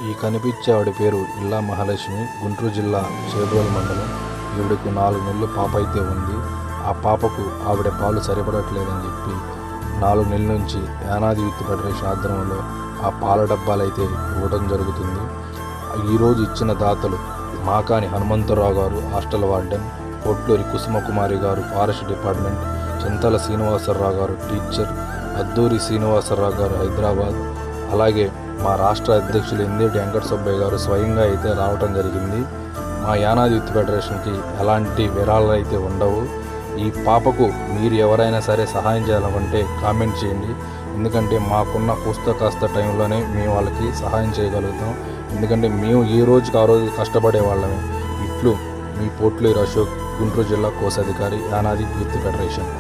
ఈ కనిపించే ఆవిడ పేరు ఇల్లా మహాలక్ష్మి. గుంటూరు జిల్లా చేబ్రోలు మండలం. ఈవిడకు 4 నెలలు పాప అయితే ఉంది. ఆ పాపకు ఆవిడ పాలు సరిపడట్లేదని చెప్పి 4 నెలల నుంచి యానాది యూత్ ఫెడరేషన్ ఆధ్వర్యంలో ఆ పాల డబ్బాలు అయితే ఇవ్వడం జరుగుతుంది. ఈరోజు ఇచ్చిన దాతలు మాకాని హనుమంతరావు గారు హాస్టల్ వార్డెన్, పొట్లూరి కుసుమకుమారి గారు ఫారెస్ట్ డిపార్ట్మెంట్, చింతల శ్రీనివాసరావు గారు టీచర్, అద్దూరి శ్రీనివాసరావు గారు హైదరాబాద్, అలాగే మా రాష్ట్ర అధ్యక్షులు ఇందేటి వెంకట సుబ్బయ్య గారు స్వయంగా అయితే రావటం జరిగింది. మా యానాది యూత్ ఫెడరేషన్కి ఎలాంటి విరాళాలు అయితే ఉండవు. ఈ పాపకు మీరు ఎవరైనా సరే సహాయం చేయాలనుకుంటే కామెంట్ చేయండి. ఎందుకంటే మాకున్న కాస్త టైంలోనే మేము వాళ్ళకి సహాయం చేయగలుగుతాం. ఎందుకంటే మేము ఈ రోజుకి ఆ రోజు కష్టపడే వాళ్ళమే. ఇట్లు మీ పొట్లూరి అశోక్, గుంటూరు జిల్లా కోశాధికారి, యానాది యూత్ ఫెడరేషన్.